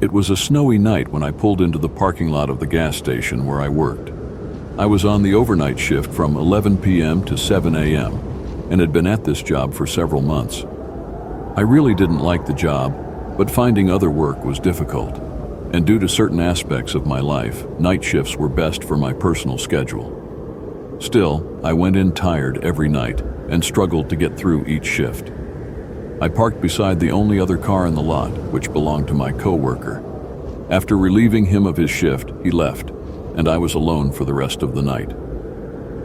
It was a snowy night when I pulled into the parking lot of the gas station where I worked. I was on the overnight shift from 11 p.m. to 7 a.m. and had been at this job for several months. I really didn't like the job, but finding other work was difficult. And due to certain aspects of my life, night shifts were best for my personal schedule. Still, I went in tired every night and struggled to get through each shift. I parked beside the only other car in the lot, which belonged to my coworker. After relieving him of his shift, he left, and I was alone for the rest of the night.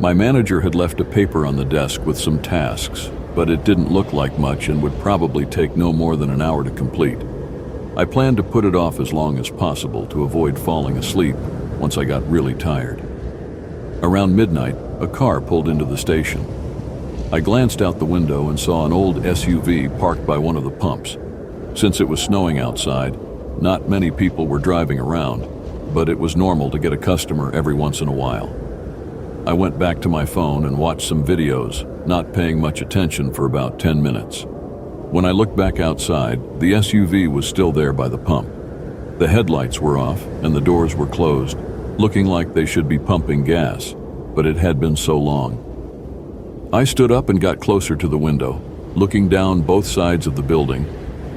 My manager had left a paper on the desk with some tasks, but it didn't look like much and would probably take no more than an hour to complete. I planned to put it off as long as possible to avoid falling asleep once I got really tired. Around midnight, a car pulled into the station. I glanced out the window and saw an old SUV parked by one of the pumps. Since it was snowing outside, not many people were driving around, but it was normal to get a customer every once in a while. I went back to my phone and watched some videos, not paying much attention for about 10 minutes. When I looked back outside, the SUV was still there by the pump. The headlights were off and the doors were closed, looking like they should be pumping gas, but it had been so long. I stood up and got closer to the window, looking down both sides of the building,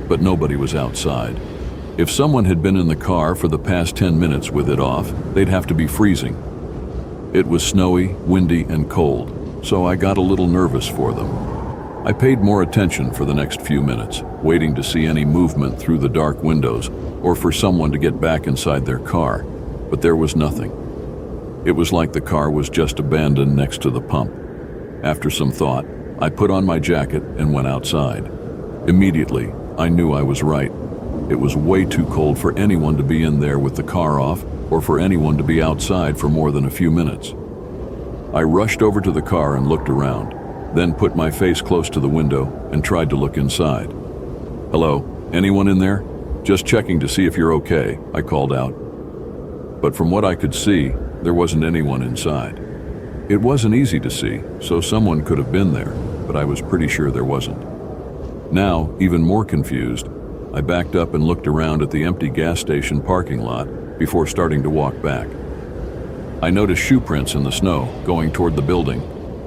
but nobody was outside. If someone had been in the car for the past 10 minutes with it off, they'd have to be freezing. It was snowy, windy, and cold, so I got a little nervous for them. I paid more attention for the next few minutes, waiting to see any movement through the dark windows or for someone to get back inside their car, but there was nothing. It was like the car was just abandoned next to the pump. After some thought, I put on my jacket and went outside. Immediately, I knew I was right. It was way too cold for anyone to be in there with the car off or for anyone to be outside for more than a few minutes. I rushed over to the car and looked around, then put my face close to the window and tried to look inside. "Hello, anyone in there? Just checking to see if you're okay," I called out. But from what I could see, there wasn't anyone inside. It wasn't easy to see, so someone could have been there, but I was pretty sure there wasn't. Now, even more confused, I backed up and looked around at the empty gas station parking lot before starting to walk back. I noticed shoe prints in the snow going toward the building,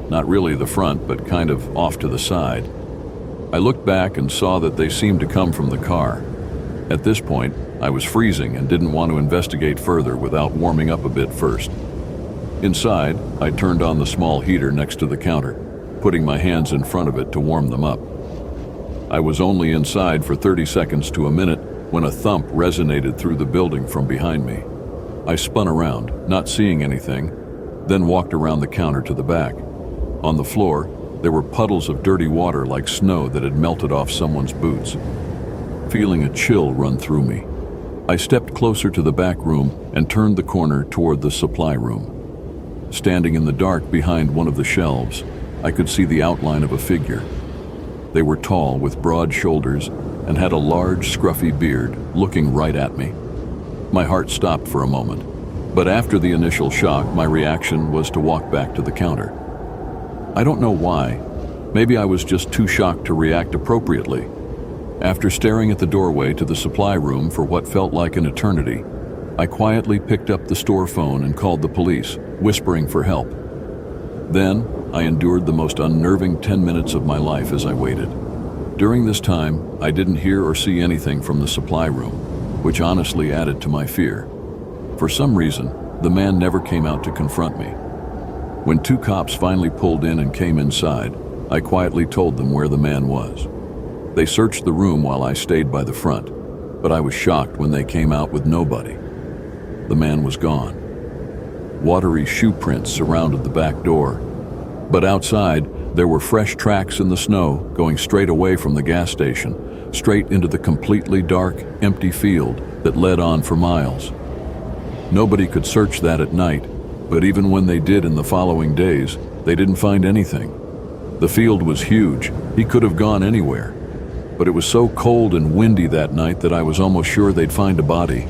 not really the front, but kind of off to the side. I looked back and saw that they seemed to come from the car. At this point, I was freezing and didn't want to investigate further without warming up a bit first. Inside, I turned on the small heater next to the counter, putting my hands in front of it to warm them up. I was only inside for 30 seconds to a minute when a thump resonated through the building from behind me. I spun around, not seeing anything, then walked around the counter to the back. On the floor, there were puddles of dirty water like snow that had melted off someone's boots. Feeling a chill run through me, I stepped closer to the back room and turned the corner toward the supply room. Standing in the dark behind one of the shelves, I could see the outline of a figure. They were tall with broad shoulders and had a large, scruffy beard, looking right at me. My heart stopped for a moment, but after the initial shock, my reaction was to walk back to the counter. I don't know why. Maybe I was just too shocked to react appropriately. After staring at the doorway to the supply room for what felt like an eternity, I quietly picked up the store phone and called the police, whispering for help. Then, I endured the most unnerving 10 minutes of my life as I waited. During this time, I didn't hear or see anything from the supply room, which honestly added to my fear. For some reason, the man never came out to confront me. When 2 cops finally pulled in and came inside, I quietly told them where the man was. They searched the room while I stayed by the front, but I was shocked when they came out with nobody. The man was gone. Watery shoe prints surrounded the back door, but outside there were fresh tracks in the snow going straight away from the gas station, straight into the completely dark, empty field that led on for miles. Nobody could search that at night, but even when they did in the following days, they didn't find anything. The field was huge. He could have gone anywhere. But it was so cold and windy that night that I was almost sure they'd find a body.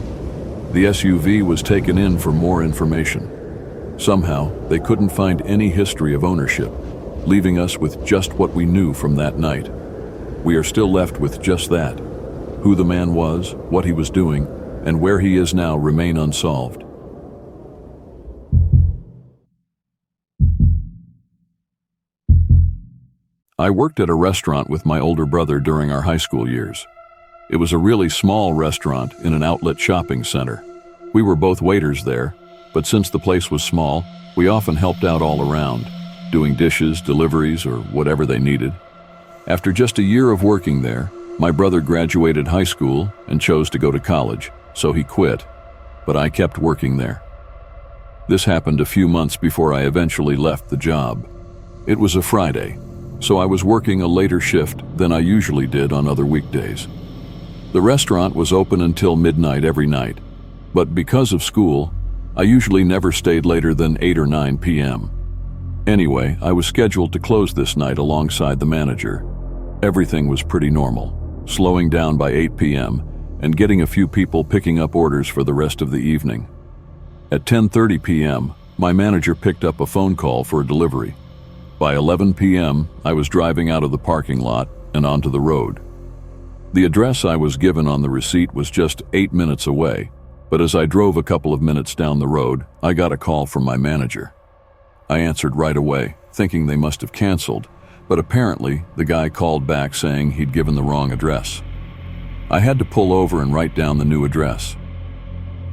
The SUV was taken in for more information. Somehow, they couldn't find any history of ownership, leaving us with just what we knew from that night. We are still left with just that: who the man was, what he was doing, and where he is now remain unsolved. I worked at a restaurant with my older brother during our high school years. It was a really small restaurant in an outlet shopping center. We were both waiters there, but since the place was small, we often helped out all around, doing dishes, deliveries, or whatever they needed. After just a year of working there, my brother graduated high school and chose to go to college, so he quit, but I kept working there. This happened a few months before I eventually left the job. It was a Friday, so I was working a later shift than I usually did on other weekdays. The restaurant was open until midnight every night, but because of school, I usually never stayed later than 8 or 9 p.m. Anyway, I was scheduled to close this night alongside the manager. Everything was pretty normal, slowing down by 8 p.m. and getting a few people picking up orders for the rest of the evening. At 10:30 p.m., my manager picked up a phone call for a delivery. By 11 p.m., I was driving out of the parking lot and onto the road. The address I was given on the receipt was just 8 minutes away, but as I drove a couple of minutes down the road, I got a call from my manager. I answered right away, thinking they must have canceled, but apparently the guy called back saying he'd given the wrong address. I had to pull over and write down the new address.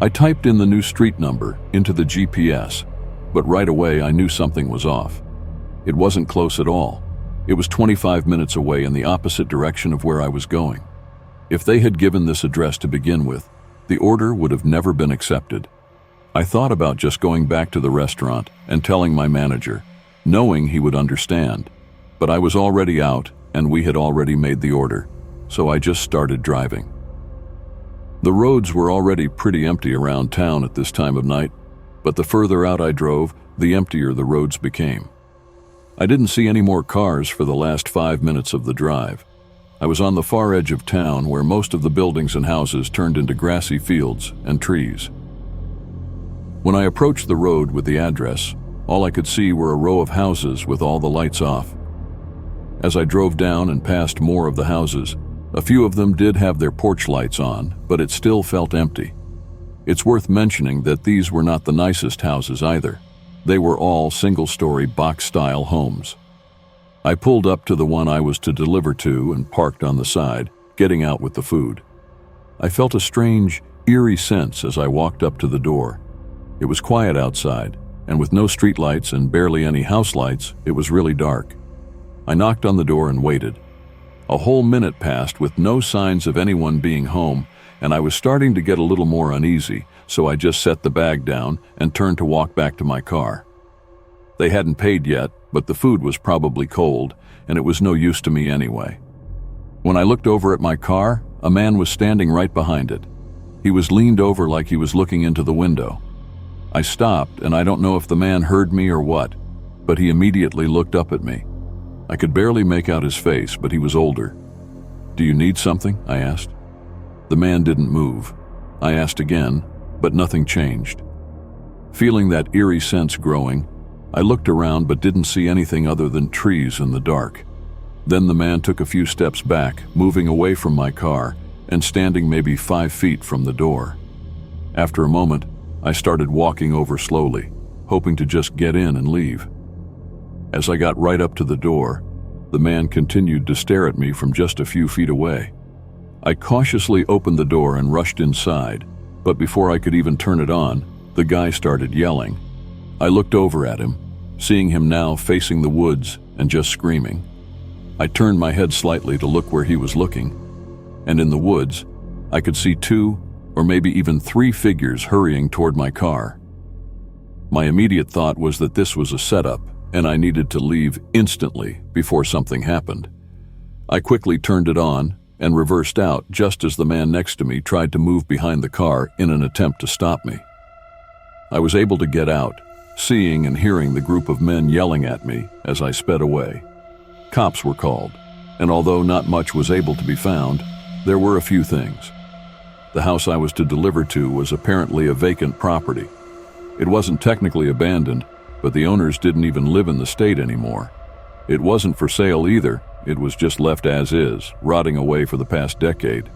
I typed in the new street number into the GPS, but right away I knew something was off. It wasn't close at all. It was 25 minutes away in the opposite direction of where I was going. If they had given this address to begin with, the order would have never been accepted. I thought about just going back to the restaurant and telling my manager, knowing he would understand, but I was already out and we had already made the order, so I just started driving. The roads were already pretty empty around town at this time of night, but the further out I drove, the emptier the roads became. I didn't see any more cars for the last 5 minutes of the drive. I was on the far edge of town where most of the buildings and houses turned into grassy fields and trees. When I approached the road with the address, all I could see were a row of houses with all the lights off. As I drove down and past more of the houses, a few of them did have their porch lights on, but it still felt empty. It's worth mentioning that these were not the nicest houses either. They were all single-story box-style homes. I pulled up to the one I was to deliver to and parked on the side, getting out with the food. I felt a strange, eerie sense as I walked up to the door. It was quiet outside, and with no streetlights and barely any house lights, it was really dark. I knocked on the door and waited. A whole minute passed with no signs of anyone being home, and I was starting to get a little more uneasy, so I just set the bag down and turned to walk back to my car. They hadn't paid yet, but the food was probably cold, and it was no use to me anyway. When I looked over at my car, a man was standing right behind it. He was leaned over like he was looking into the window. I stopped, and I don't know if the man heard me or what, but he immediately looked up at me. I could barely make out his face, but he was older. "Do you need something?" I asked. The man didn't move. I asked again, but nothing changed. Feeling that eerie sense growing, I looked around but didn't see anything other than trees in the dark. Then the man took a few steps back, moving away from my car and standing maybe 5 feet from the door. After a moment, I started walking over slowly, hoping to just get in and leave. As I got right up to the door, the man continued to stare at me from just a few feet away. I cautiously opened the door and rushed inside, but before I could even turn it on, the guy started yelling. I looked over at him, seeing him now facing the woods and just screaming. I turned my head slightly to look where he was looking, and in the woods, I could see 2 or maybe even 3 figures hurrying toward my car. My immediate thought was that this was a setup, and I needed to leave instantly before something happened. I quickly turned it on and reversed out just as the man next to me tried to move behind the car in an attempt to stop me. I was able to get out, seeing and hearing the group of men yelling at me as I sped away. Cops were called, and although not much was able to be found, there were a few things. The house I was to deliver to was apparently a vacant property. It wasn't technically abandoned, but the owners didn't even live in the state anymore. It wasn't for sale either. It was just left as is, rotting away for the past decade.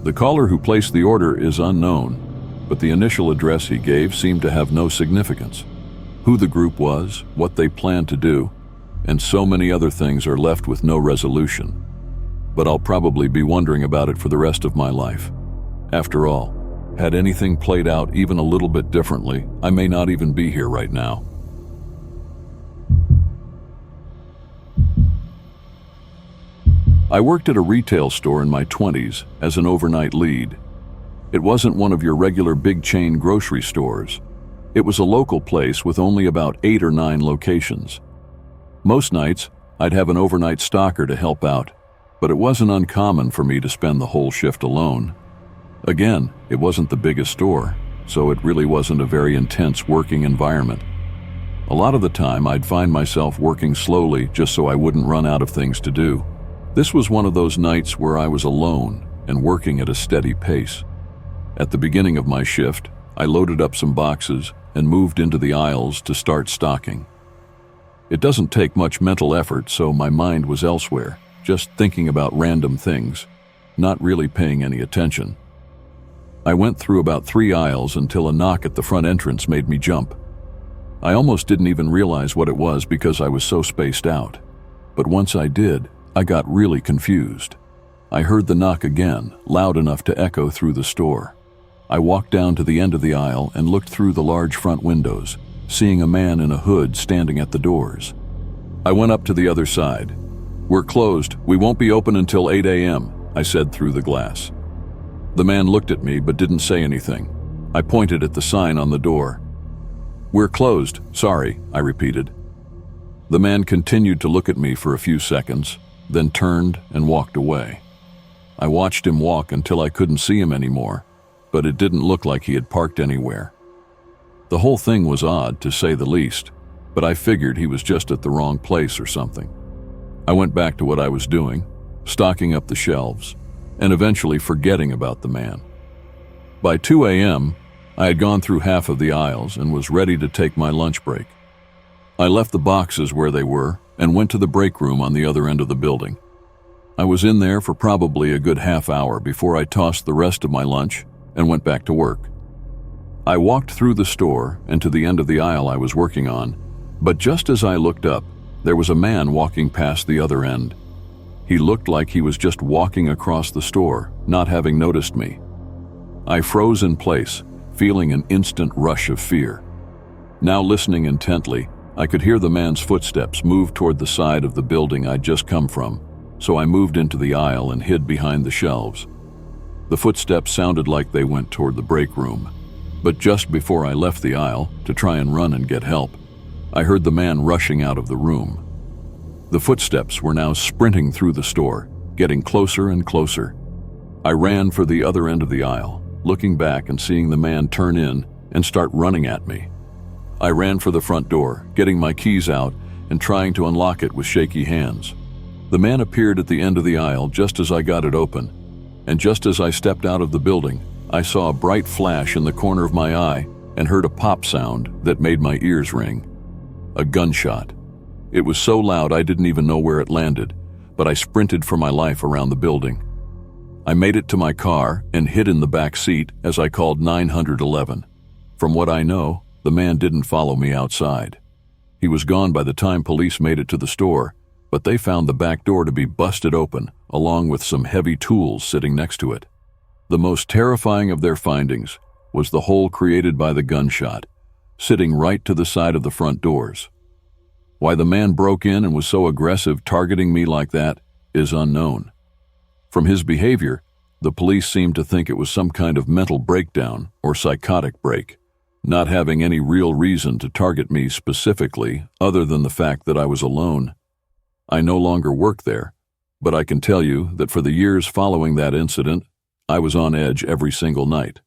The caller who placed the order is unknown, but the initial address he gave seemed to have no significance. Who the group was, what they planned to do, and so many other things are left with no resolution. But I'll probably be wondering about it for the rest of my life. After all, had anything played out even a little bit differently, I may not even be here right now. I worked at a retail store in my 20s as an overnight lead. It wasn't one of your regular big chain grocery stores. It was a local place with only about 8 or 9 locations. Most nights, I'd have an overnight stalker to help out, but it wasn't uncommon for me to spend the whole shift alone. Again, it wasn't the biggest store, so it really wasn't a very intense working environment. A lot of the time, I'd find myself working slowly just so I wouldn't run out of things to do. This was one of those nights where I was alone and working at a steady pace. At the beginning of my shift, I loaded up some boxes and moved into the aisles to start stocking. It doesn't take much mental effort, so my mind was elsewhere, just thinking about random things, not really paying any attention. I went through about 3 aisles until a knock at the front entrance made me jump. I almost didn't even realize what it was because I was so spaced out. But once I did, I got really confused. I heard the knock again, loud enough to echo through the store. I walked down to the end of the aisle and looked through the large front windows, seeing a man in a hood standing at the doors. I went up to the other side. "We're closed. We won't be open until 8 a.m., I said through the glass. The man looked at me but didn't say anything. I pointed at the sign on the door. "We're closed, sorry," I repeated. The man continued to look at me for a few seconds, then turned and walked away. I watched him walk until I couldn't see him anymore, but it didn't look like he had parked anywhere. The whole thing was odd, to say the least, but I figured he was just at the wrong place or something. I went back to what I was doing, stocking up the shelves, and eventually forgetting about the man. By 2 a.m., I had gone through half of the aisles and was ready to take my lunch break. I left the boxes where they were and went to the break room on the other end of the building. I was in there for probably a good half hour before I tossed the rest of my lunch and went back to work. I walked through the store and to the end of the aisle I was working on, but just as I looked up, there was a man walking past the other end. He looked like he was just walking across the store, not having noticed me. I froze in place, feeling an instant rush of fear. Now listening intently, I could hear the man's footsteps move toward the side of the building I'd just come from, so I moved into the aisle and hid behind the shelves. The footsteps sounded like they went toward the break room, but just before I left the aisle to try and run and get help, I heard the man rushing out of the room. The footsteps were now sprinting through the store, getting closer and closer. I ran for the other end of the aisle, looking back and seeing the man turn in and start running at me. I ran for the front door, getting my keys out and trying to unlock it with shaky hands. The man appeared at the end of the aisle just as I got it open, and just as I stepped out of the building, I saw a bright flash in the corner of my eye and heard a pop sound that made my ears ring. A gunshot. It was so loud I didn't even know where it landed, but I sprinted for my life around the building. I made it to my car and hid in the back seat as I called 911. From what I know, the man didn't follow me outside. He was gone by the time police made it to the store, but they found the back door to be busted open, along with some heavy tools sitting next to it. The most terrifying of their findings was the hole created by the gunshot, sitting right to the side of the front doors. Why the man broke in and was so aggressive targeting me like that is unknown. From his behavior, the police seemed to think it was some kind of mental breakdown or psychotic break, not having any real reason to target me specifically other than the fact that I was alone. I no longer work there, but I can tell you that for the years following that incident, I was on edge every single night.